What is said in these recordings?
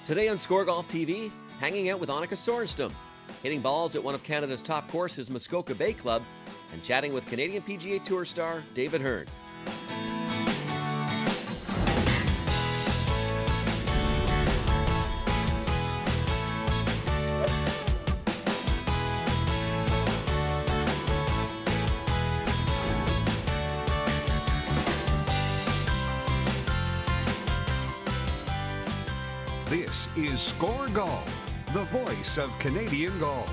Today on SCOREGolf TV, hanging out with Annika Sorenstam, hitting balls at one of Canada's top courses, Muskoka Bay Club, and chatting with Canadian PGA Tour star David Hearn. This is SCOREGolf, the voice of Canadian golf.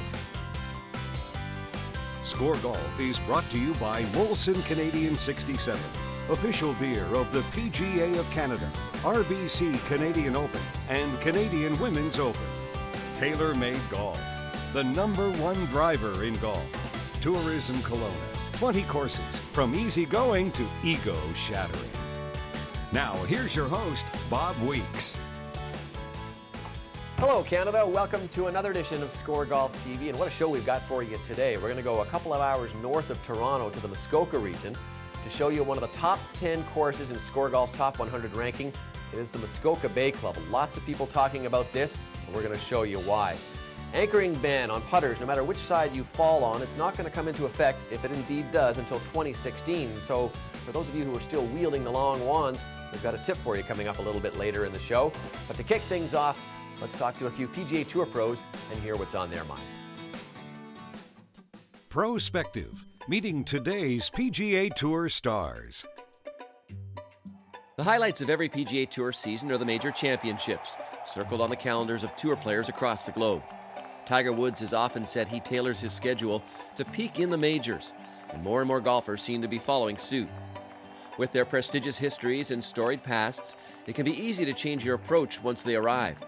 SCOREGolf is brought to you by Molson Canadian 67, official beer of the PGA of Canada, RBC Canadian Open, and Canadian Women's Open. Tailor-made golf, the #1 driver in golf. Tourism Kelowna, 20 courses, from easygoing to ego-shattering. Now, here's your host, Bob Weeks. Hello Canada, welcome to another edition of SCOREGolf TV, and what a show we've got for you today. We're going to go a couple of hours north of Toronto to the Muskoka region to show you one of the top 10 courses in SCOREGolf's top 100 ranking. It is the Muskoka Bay Club. Lots of people talking about this, and we're going to show you why. Anchoring ban on putters, no matter which side you fall on, it's not going to come into effect, if it indeed does, until 2016. So for those of you who are still wielding the long wands, we've got a tip for you coming up a little bit later in the show. But to kick things off, let's talk to a few PGA Tour pros and hear what's on their mind. Prospective, meeting today's PGA Tour stars. The highlights of every PGA Tour season are the major championships, circled on the calendars of tour players across the globe. Tiger Woods has often said he tailors his schedule to peak in the majors, and more golfers seem to be following suit. With their prestigious histories and storied pasts, it can be easy to change your approach once they arrive.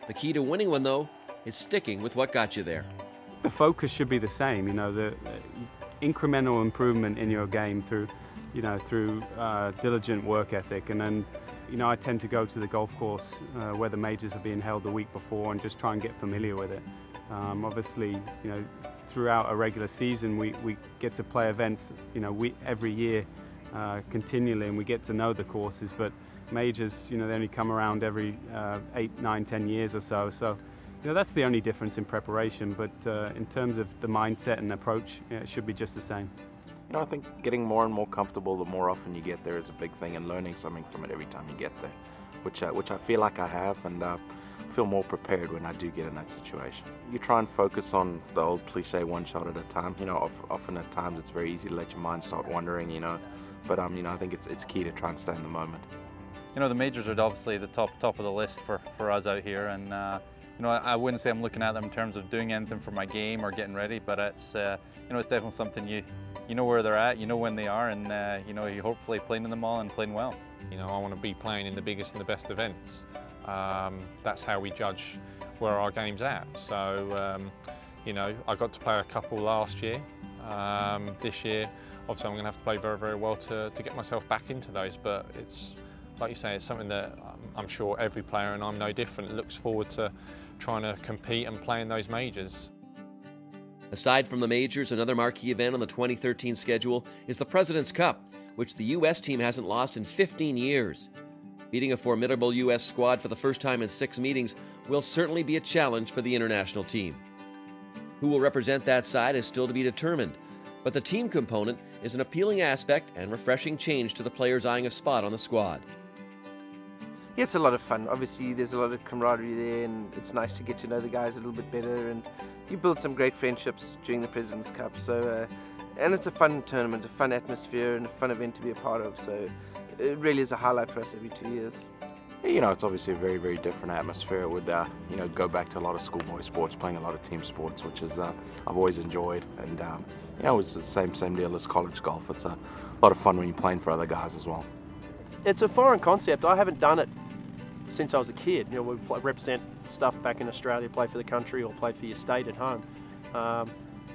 The key to winning one, though, is sticking with what got you there. The focus should be the same, the incremental improvement in your game through diligent work ethic. And then, I tend to go to the golf course where the majors are being held the week before and just try and get familiar with it. Obviously, throughout a regular season, we get to play events, every year continually, and we get to know the courses. But majors, they only come around every 8, 9, 10 years or so. So, that's the only difference in preparation. But in terms of the mindset and approach, it should be just the same. I think getting more and more comfortable the more often you get there is a big thing, and learning something from it every time you get there, which I feel like I have, and feel more prepared when I do get in that situation. You try and focus on the old cliche, one shot at a time. Often at times it's very easy to let your mind start wandering, but I think it's key to try and stay in the moment. The majors are obviously the top of the list for us out here, and I wouldn't say I'm looking at them in terms of doing anything for my game or getting ready, but it's it's definitely something you know where they're at, you know when they are, and you hopefully playing in them all and playing well. I want to be playing in the biggest and the best events. That's how we judge where our game's at. So I got to play a couple last year. This year, obviously, I'm going to have to play very, very well to get myself back into those. But it's, like you say, it's something that I'm sure every player, and I'm no different, looks forward to trying to compete and play in those majors. Aside from the majors, another marquee event on the 2013 schedule is the President's Cup, which the U.S. team hasn't lost in 15 years. Beating a formidable U.S. squad for the first time in 6 meetings will certainly be a challenge for the international team. Who will represent that side is still to be determined, but the team component is an appealing aspect and refreshing change to the players eyeing a spot on the squad. Yeah, it's a lot of fun. Obviously, there's a lot of camaraderie there, and it's nice to get to know the guys a little bit better, and you build some great friendships during the President's Cup. So, and it's a fun tournament, a fun atmosphere, and a fun event to be a part of. So, it really is a highlight for us every 2 years. It's obviously a very, very different atmosphere. It would, go back to a lot of schoolboy sports, playing a lot of team sports, which is I've always enjoyed, and it was the same deal as college golf. It's a lot of fun when you're playing for other guys as well. It's a foreign concept. I haven't done it since I was a kid. We represent stuff back in Australia, play for the country or play for your state at home.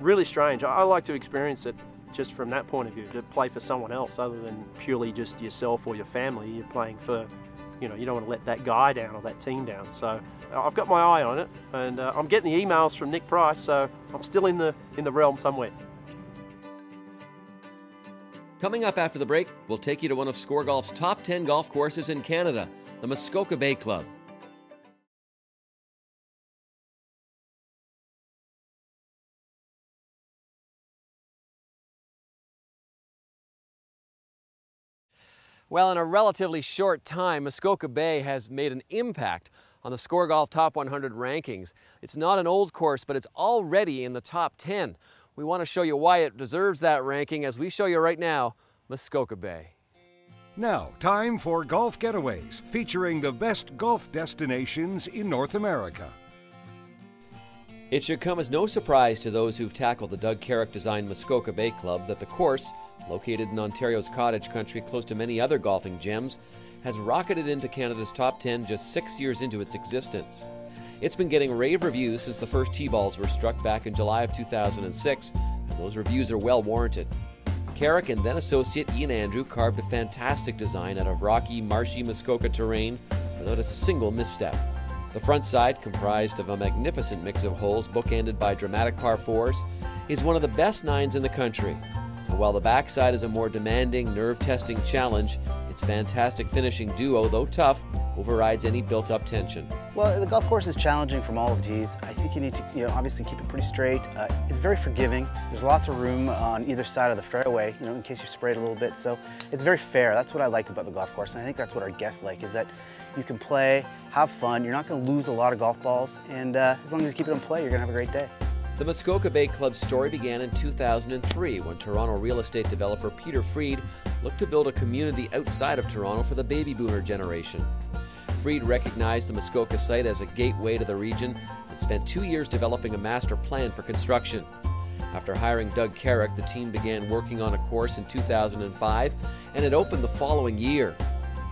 Really strange. I like to experience it just from that point of view, to play for someone else other than purely just yourself or your family. You're playing for, you don't want to let that guy down or that team down. So I've got my eye on it, and I'm getting the emails from Nick Price, so I'm still in the realm somewhere. Coming up after the break, we'll take you to one of SCOREGolf's top 10 golf courses in Canada, the Muskoka Bay Club. Well, in a relatively short time, Muskoka Bay has made an impact on the ScoreGolf Top 100 rankings. It's not an old course, but it's already in the top 10. We want to show you why it deserves that ranking as we show you right now, Muskoka Bay. Now, time for Golf Getaways, featuring the best golf destinations in North America. It should come as no surprise to those who've tackled the Doug Carrick-designed Muskoka Bay Club that the course, located in Ontario's cottage country close to many other golfing gems, has rocketed into Canada's top 10 just 6 years into its existence. It's been getting rave reviews since the first tee balls were struck back in July of 2006, and those reviews are well warranted. Carrick and then associate Ian Andrew carved a fantastic design out of rocky, marshy Muskoka terrain without a single misstep. The front side, comprised of a magnificent mix of holes bookended by dramatic par 4s, is one of the best 9s in the country. And while the backside is a more demanding, nerve-testing challenge, its fantastic finishing duo, though tough, overrides any built-up tension. Well, the golf course is challenging from all of these. I think you need to, obviously keep it pretty straight. It's very forgiving. There's lots of room on either side of the fairway, in case you spray it a little bit. So it's very fair. That's what I like about the golf course, and I think that's what our guests like, is that you can play, have fun. You're not going to lose a lot of golf balls, and as long as you keep it in play, you're going to have a great day. The Muskoka Bay Club's story began in 2003 when Toronto real estate developer Peter Freed looked to build a community outside of Toronto for the baby boomer generation. Freed recognized the Muskoka site as a gateway to the region and spent 2 years developing a master plan for construction. After hiring Doug Carrick, the team began working on a course in 2005 and it opened the following year.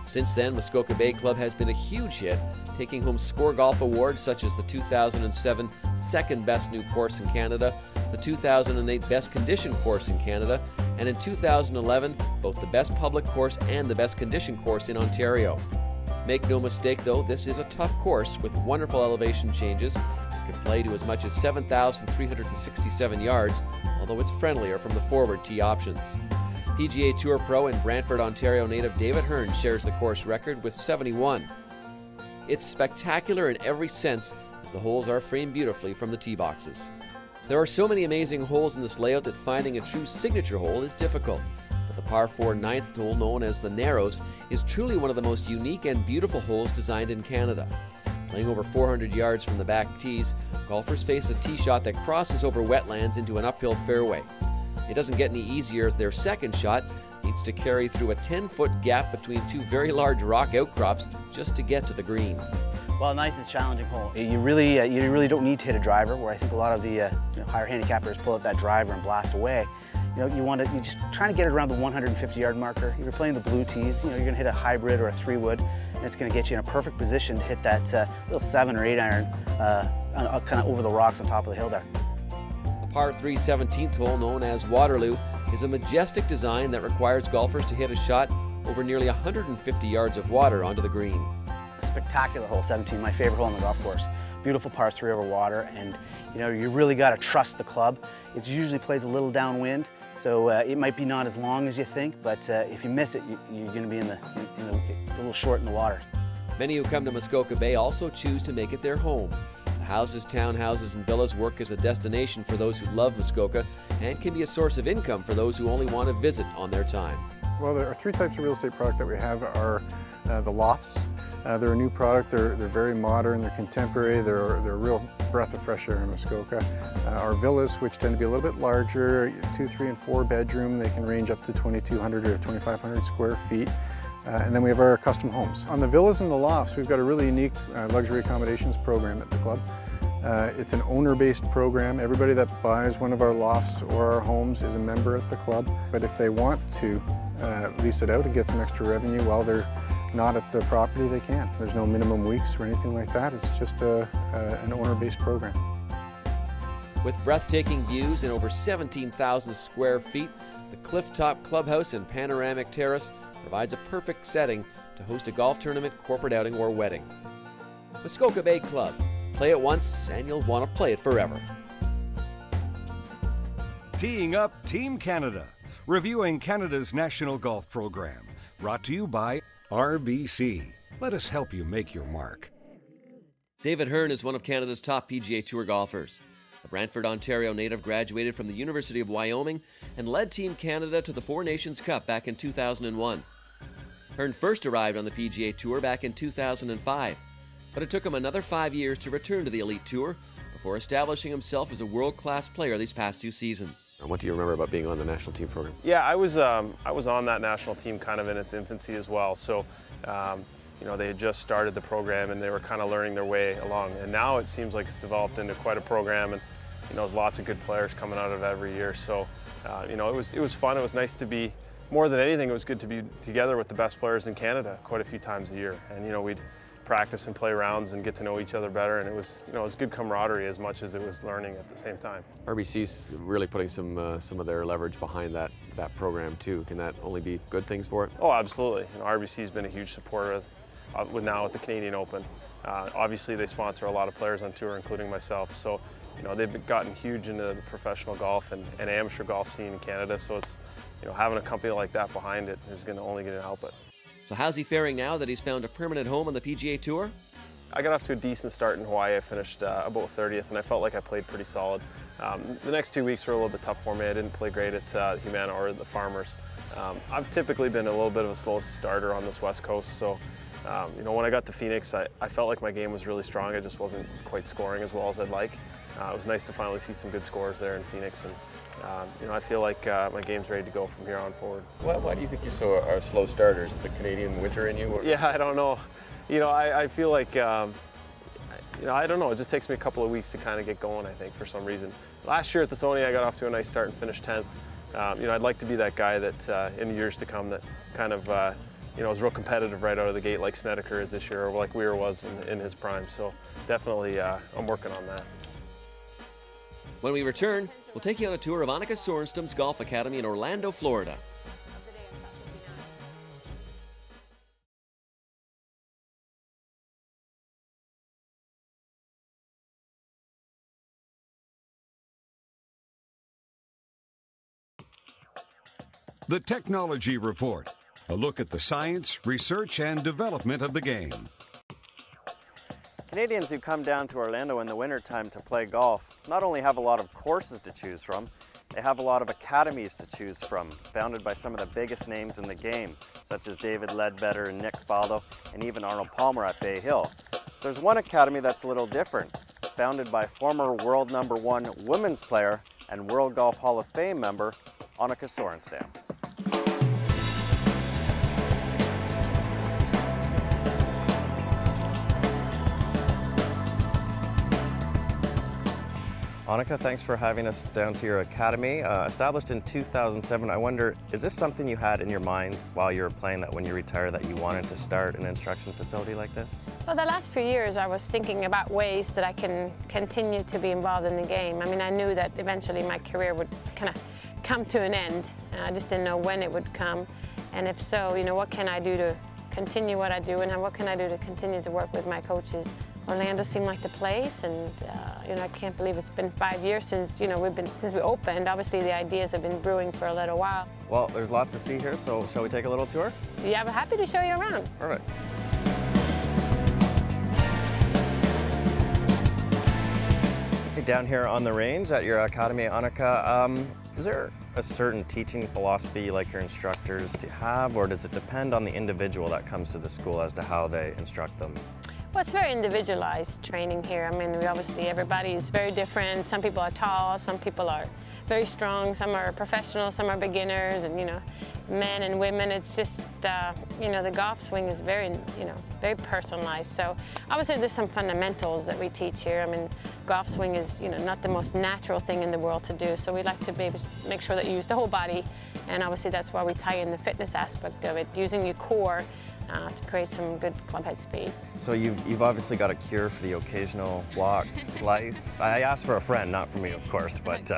Since then, Muskoka Bay Club has been a huge hit, taking home ScoreGolf awards such as the 2007 Second Best New Course in Canada, the 2008 Best Condition Course in Canada, and in 2011, both the Best Public Course and the Best Condition Course in Ontario. Make no mistake though, this is a tough course with wonderful elevation changes. It can play to as much as 7,367 yards, although it's friendlier from the forward tee options. PGA Tour Pro and Brantford, Ontario native David Hearn shares the course record with 71. It's spectacular in every sense, as the holes are framed beautifully from the tee boxes. There are so many amazing holes in this layout that finding a true signature hole is difficult, but the par 4 9th hole, known as the Narrows, is truly one of the most unique and beautiful holes designed in Canada. Playing over 400 yards from the back tees, golfers face a tee shot that crosses over wetlands into an uphill fairway. It doesn't get any easier as their second shot needs to carry through a 10-foot gap between two very large rock outcrops just to get to the green. Well, nice and challenging hole. You really don't need to hit a driver, where I think a lot of the higher handicappers pull out that driver and blast away. You're just trying to get it around the 150-yard marker. If you're playing the blue tees, you're going to hit a hybrid or a 3-wood, and it's going to get you in a perfect position to hit that little 7 or 8 iron kind of over the rocks on top of the hill there. The par 3 17th hole, known as Waterloo, is a majestic design that requires golfers to hit a shot over nearly 150 yards of water onto the green. Spectacular hole 17, my favorite hole on the golf course. Beautiful par 3 over water, and you really got to trust the club. It usually plays a little downwind, so it might be not as long as you think, but if you miss it, you're going to be a little short in the water. Many who come to Muskoka Bay also choose to make it their home. The houses, townhouses, and villas work as a destination for those who love Muskoka and can be a source of income for those who only want to visit on their time. Well, there are 3 types of real estate product that we have. Are the lofts. They're a new product. They're very modern. They're contemporary. They're a real breath of fresh air in Muskoka. Our villas, which tend to be a little bit larger, 2, 3, and 4 bedroom. They can range up to 2,200 or 2,500 square feet. And then we have our custom homes. On the villas and the lofts, we've got a really unique luxury accommodations program at the club. It's an owner-based program. Everybody that buys one of our lofts or our homes is a member at the club. But if they want to lease it out and get some extra revenue while they're not at the property, they can. There's no minimum weeks or anything like that. It's just an owner-based program. With breathtaking views and over 17,000 square feet, the cliff-top clubhouse and panoramic terrace provides a perfect setting to host a golf tournament, corporate outing, or wedding. Muskoka Bay Club. Play it once and you'll want to play it forever. Teeing up Team Canada, reviewing Canada's national golf program. Brought to you by RBC. Let us help you make your mark. David Hearn is one of Canada's top PGA Tour golfers. The Brantford, Ontario native graduated from the University of Wyoming and led Team Canada to the Four Nations Cup back in 2001. Hearn first arrived on the PGA Tour back in 2005, but it took him another 5 years to return to the Elite Tour before establishing himself as a world-class player these past 2 seasons. And what do you remember about being on the national team program? Yeah, I was on that national team kind of in its infancy as well. So, you know, they had just started the program and they were kind of learning their way along. And now it seems like it's developed into quite a program, and you know, there's lots of good players coming out of every year. So, you know, it was fun. It was nice to be. More than anything, it was good to be together with the best players in Canada quite a few times a year. And you know, we'd practice and play rounds and get to know each other better, and it was, you know, it was good camaraderie as much as it was learning at the same time. RBC's really putting some of their leverage behind that program too. Can that only be good things for it? Oh, absolutely. You know, RBC's been a huge supporter with the Canadian Open. Obviously, they sponsor a lot of players on tour, including myself. So, you know, they've gotten huge into the professional golf and amateur golf scene in Canada. So it's, you know, having a company like that behind it is only going to help it. So how's he faring now that he's found a permanent home on the PGA Tour? I got off to a decent start in Hawaii. I finished about 30th, and I felt like I played pretty solid. The next 2 weeks were a little bit tough for me. I didn't play great at Humana or the Farmers. I've typically been a little bit of a slow starter on this West Coast, so you know, when I got to Phoenix, I felt like my game was really strong. I just wasn't quite scoring as well as I'd like. It was nice to finally see some good scores there in Phoenix, and you know, I feel like my game's ready to go from here on forward. Why do you think you're a slow starter? Is it the Canadian winter in you? Or yeah, I don't know. You know, I feel like, you know, I don't know. It just takes me a couple of weeks to kind of get going, I think, for some reason. Last year at the Sony, I got off to a nice start and finished 10th. You know, I'd like to be that guy that in years to come that kind of, you know, is real competitive right out of the gate like Snedeker is this year, or like Weir was in his prime. So definitely, I'm working on that. When we return, we'll take you on a tour of Annika Sorenstam's Golf Academy in Orlando, Florida. The Technology Report, a look at the science, research, and development of the game. Canadians who come down to Orlando in the wintertime to play golf not only have a lot of courses to choose from, they have a lot of academies to choose from, founded by some of the biggest names in the game, such as David Ledbetter and Nick Faldo, and even Arnold Palmer at Bay Hill. There's one academy that's a little different, founded by former world #1 women's player and World Golf Hall of Fame member, Annika Sorenstam. Annika, thanks for having us down to your academy. Established in 2007, I wonder, is this something you had in your mind while you were playing, that when you retire that you wanted to start an instruction facility like this? Well, the last few years I was thinking about ways that I can continue to be involved in the game. I mean, I knew that eventually my career would kind of come to an end. I just didn't know when it would come. And if so, you know, what can I do to continue what I do, and what can I do to continue to work with my coaches? Orlando seemed like the place, and you know, I can't believe it's been 5 years since, you know, since we opened. Obviously, the ideas have been brewing for a little while. Well, there's lots to see here, so shall we take a little tour? Yeah, I'm happy to show you around. All right. Hey, down here on the range at your academy, Annika, is there a certain teaching philosophy you like your instructors to have, or does it depend on the individual that comes to the school as to how they instruct them? Well, it's very individualized training here. I mean, everybody is very different. Some people are tall, some people are very strong, some are professionals, some are beginners, and, you know, men and women. It's just, you know, the golf swing is very, you know, very personalized. So obviously there's some fundamentals that we teach here. I mean, golf swing is, you know, not the most natural thing in the world to do. So we like to be able to make sure that you use the whole body. And obviously that's why we tie in the fitness aspect of it, using your core to create some good club head speed. So you've obviously got a cure for the occasional block, slice. I asked for a friend, not for me, of course, but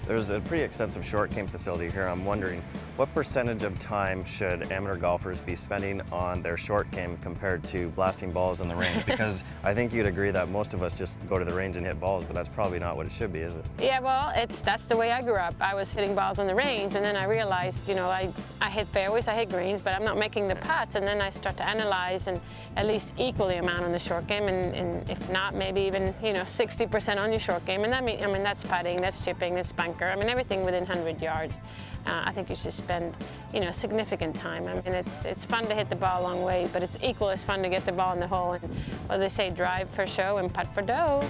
there's a pretty extensive short game facility here. I'm wondering, what percentage of time should amateur golfers be spending on their short game compared to blasting balls in the range? Because I think you'd agree that most of us just go to the range and hit balls, but that's probably not what it should be, is it? Yeah, well, that's the way I grew up. I was hitting balls on the range, and then I realized, you know, I hit fairways, I hit greens, but I'm not making the putts, and then I start to analyze and at least equal the amount on the short game, and if not, maybe even, you know, 60% on your short game, and that means, I mean, that's putting, that's chipping, that's bunker, I mean, everything within 100 yards. I think you should spend spend, you know, significant time. I mean, it's fun to hit the ball a long way, but it's equally as fun to get the ball in the hole. And well, they say drive for show and putt for dough.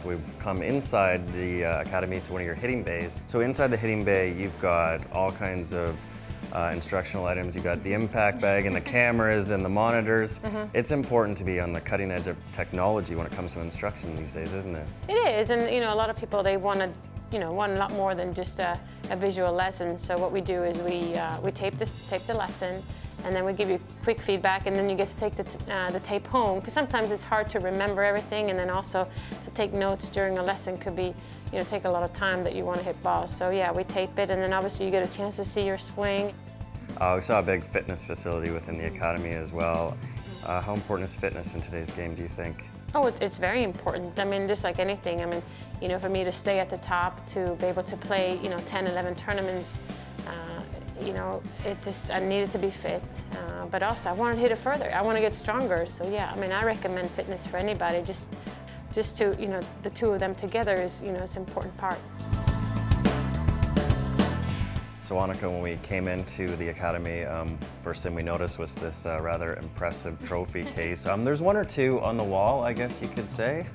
We've come inside the academy to one of your hitting bays. So inside the hitting bay, you've got all kinds of instructional items. You've got the impact bag and the cameras and the monitors. It's important to be on the cutting edge of technology when it comes to instruction these days, isn't it? It is, and you know, a lot of people, they want to, you know, want a lot more than just a visual lesson. So what we do is we tape the lesson, and then we give you quick feedback, and then you get to take the tape home, because sometimes it's hard to remember everything, and then also to take notes during a lesson could be, you know, take a lot of time that you want to hit balls. So yeah, we tape it, and then obviously you get a chance to see your swing. We saw a big fitness facility within the academy as well. How important is fitness in today's game, do you think? Oh, it's very important. I mean, just like anything. I mean, you know, for me to stay at the top, to be able to play, you know, 10, 11 tournaments, you know, I needed to be fit, but also I wanted to hit it further. I want to get stronger. So yeah, I mean, I recommend fitness for anybody. Just to, you know, the two of them together is, you know, it's an important part. So Annika, when we came into the academy, first thing we noticed was this rather impressive trophy case. There's one or two on the wall, I guess you could say.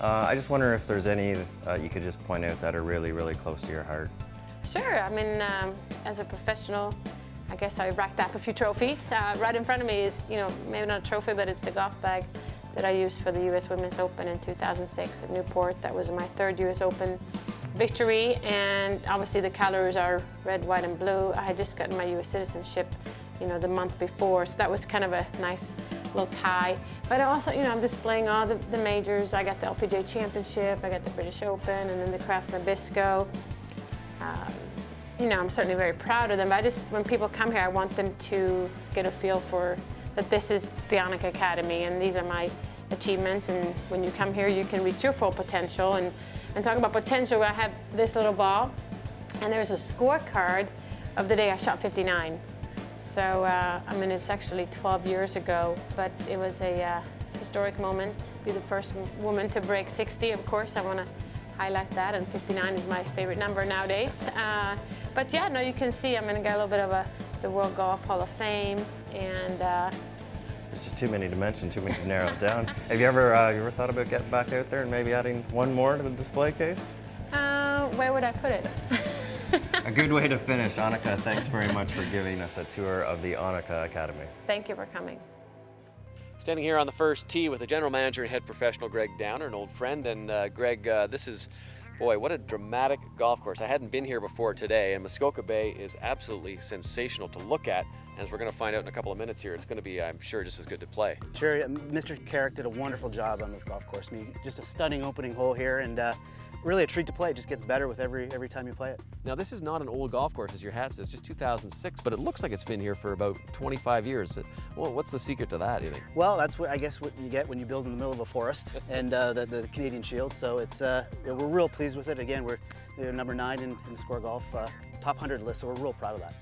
I just wonder if there's any you could just point out that are really, really close to your heart. Sure. I mean, as a professional, I guess I racked up a few trophies. Right in front of me is, you know, maybe not a trophy, but it's the golf bag that I used for the U.S. Women's Open in 2006 at Newport. That was my third U.S. Open victory, and obviously the colors are red, white, and blue. I had just gotten my U.S. citizenship, you know, the month before, so that was kind of a nice little tie. But also, you know, I'm displaying all the majors. I got the LPGA Championship, I got the British Open, and then the Kraft Nabisco. You know, I'm certainly very proud of them, but when people come here, I want them to get a feel for that this is the Annika Academy, and these are my achievements, and when you come here, you can reach your full potential. And talking about potential, I have this little ball, and there's a scorecard of the day I shot 59. So, I mean, it's actually 12 years ago, but it was a historic moment. Be the first woman to break 60, of course. I want to highlight that, and 59 is my favorite number nowadays. But yeah, no, you can see, I mean, I got a little bit of the World Golf Hall of Fame, and there's just too many to mention, too many to narrow it down. Have you ever thought about getting back out there and maybe adding one more to the display case? Where would I put it? A good way to finish. Annika, thanks very much for giving us a tour of the Annika Academy. Thank you for coming. Standing here on the first tee with the general manager and head professional, Greg Downer, an old friend. And Greg, this is, boy, what a dramatic golf course. I hadn't been here before today, and Muskoka Bay is absolutely sensational to look at. And as we're going to find out in a couple of minutes here, it's going to be, I'm sure, just as good to play. Sure, Mr. Carrick did a wonderful job on this golf course. I mean, just a stunning opening hole here, and really a treat to play. It just gets better with every time you play it. Now, this is not an old golf course, as your hat says, just 2006, but it looks like it's been here for about 25 years. Well, what's the secret to that, do you think? Well, that's what I guess what you get when you build in the middle of a forest, and the Canadian Shield. So it's we're real pleased with it. Again, we're number 9 in the Score Golf top 100 list, so we're real proud of that.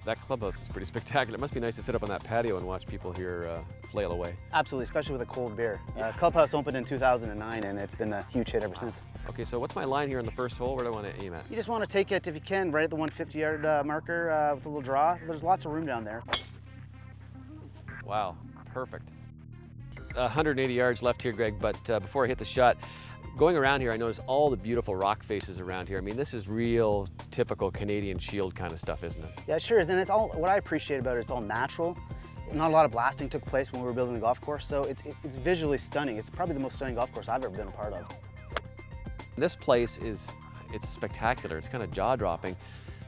That clubhouse is pretty spectacular. It must be nice to sit up on that patio and watch people here flail away. Absolutely, especially with a cold beer. Clubhouse opened in 2009, and it's been a huge hit ever since. Okay, so what's my line here on the first hole? Where do I want to aim at? You just want to take it, if you can, right at the 150-yard marker with a little draw. There's lots of room down there. Wow, perfect. 180 yards left here, Greg, but before I hit the shot, going around here, I notice all the beautiful rock faces around here. I mean, this is real typical Canadian Shield kind of stuff, isn't it? Yeah, it sure is, and it's all, what I appreciate about it, it's all natural. Not a lot of blasting took place when we were building the golf course, so it's visually stunning. It's probably the most stunning golf course I've ever been a part of. This place it's spectacular. It's kind of jaw-dropping.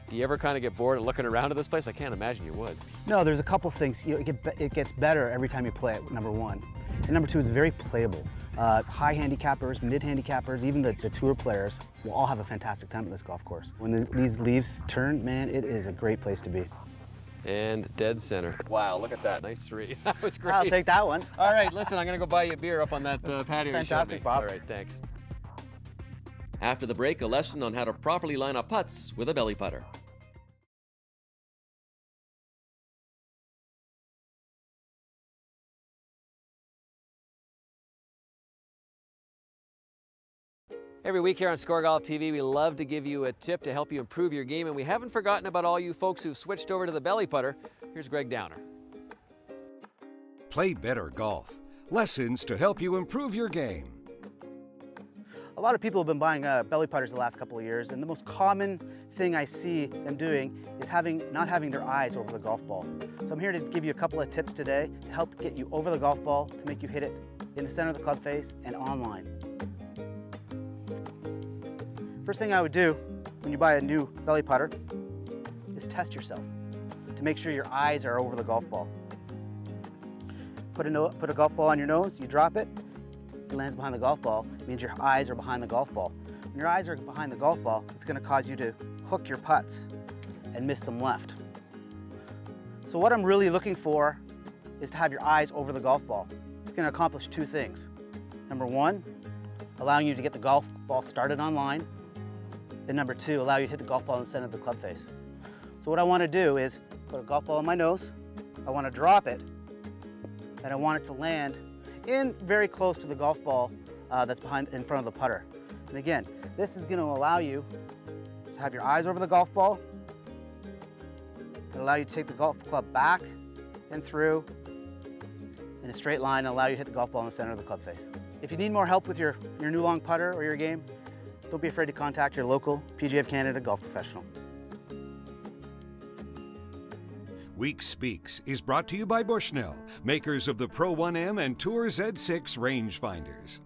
Do you ever kind of get bored of looking around at this place? I can't imagine you would. No, there's a couple things. It gets better every time you play it, number one. And number two, it's very playable. High handicappers, mid handicappers, even the tour players will all have a fantastic time at this golf course. When these leaves turn, man, it is a great place to be. And dead center. Wow, look at that. Nice 3. That was great. I'll take that one. All right, listen, I'm going to go buy you a beer up on that patio. Fantastic, Bob. All right, thanks. After the break, a lesson on how to properly line up putts with a belly putter. Hey Every week here on ScoreGolf TV, we love to give you a tip to help you improve your game, and we haven't forgotten about all you folks who've switched over to the belly putter. Here's Greg Downer. Play better golf. Lessons to help you improve your game. A lot of people have been buying belly putters the last couple of years, and the most common thing I see them doing is not having their eyes over the golf ball. So I'm here to give you a couple of tips today to help get you over the golf ball, to make you hit it in the center of the club face and online. First thing I would do when you buy a new belly putter is test yourself to make sure your eyes are over the golf ball. Put a golf ball on your nose, you drop it, it lands behind the golf ball, it means your eyes are behind the golf ball. When your eyes are behind the golf ball, it's going to cause you to hook your putts and miss them left. So what I'm really looking for is to have your eyes over the golf ball. It's going to accomplish two things. Number one, allowing you to get the golf ball started on line, and number two, allow you to hit the golf ball in the center of the club face. So what I want to do is put a golf ball on my nose, I want to drop it, and I want it to land in very close to the golf ball that's in front of the putter. And again, this is going to allow you to have your eyes over the golf ball, and allow you to take the golf club back and through in a straight line, and allow you to hit the golf ball in the center of the club face. If you need more help with your new long putter or your game, don't be afraid to contact your local PGA of Canada golf professional. Week Speaks is brought to you by Bushnell, makers of the Pro 1M and Tour Z6 rangefinders.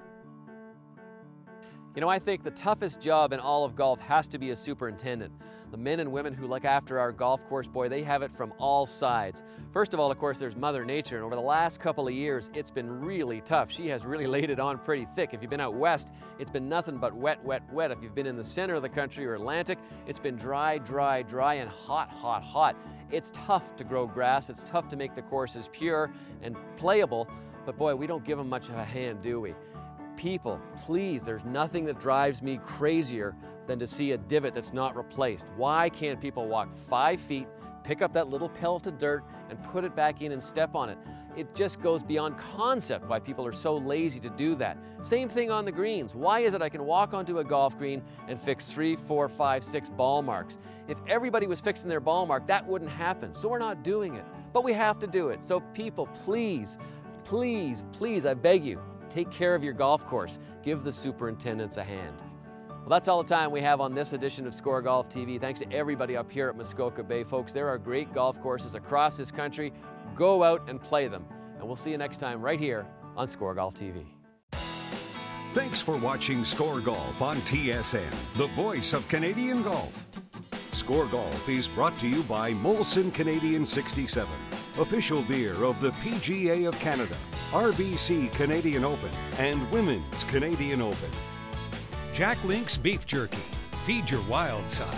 You know, I think the toughest job in all of golf has to be a superintendent. The men and women who look after our golf course, boy, they have it from all sides. First of all, of course, there's Mother Nature, and over the last couple of years, it's been really tough. She has really laid it on pretty thick. If you've been out west, it's been nothing but wet, wet, wet. If you've been in the center of the country or Atlantic, it's been dry, dry, dry, and hot, hot, hot. It's tough to grow grass. It's tough to make the courses pure and playable, but boy, we don't give them much of a hand, do we? People, please, there's nothing that drives me crazier than to see a divot that's not replaced. Why can't people walk 5 feet, pick up that little pellet of dirt, and put it back in and step on it? It just goes beyond concept why people are so lazy to do that. Same thing on the greens. Why is it I can walk onto a golf green and fix 3, 4, 5, 6 ball marks? If everybody was fixing their ball mark, that wouldn't happen. So we're not doing it, but we have to do it. So people, please, please, please, I beg you, take care of your golf course. Give the superintendents a hand. Well, that's all the time we have on this edition of ScoreGolf TV. Thanks to everybody up here at Muskoka Bay. Folks, there are great golf courses across this country. Go out and play them. And we'll see you next time right here on ScoreGolf TV. Thanks for watching Score Golf on TSN, the voice of Canadian golf. Score Golf is brought to you by Molson Canadian 67, official beer of the PGA of Canada, RBC Canadian Open, and Women's Canadian Open. Jack Link's Beef Jerky. Feed your wild side.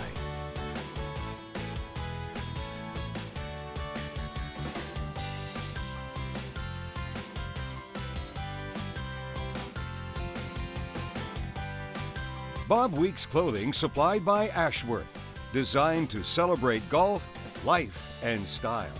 Bob Weeks clothing supplied by Ashworth, designed to celebrate golf, life, and style.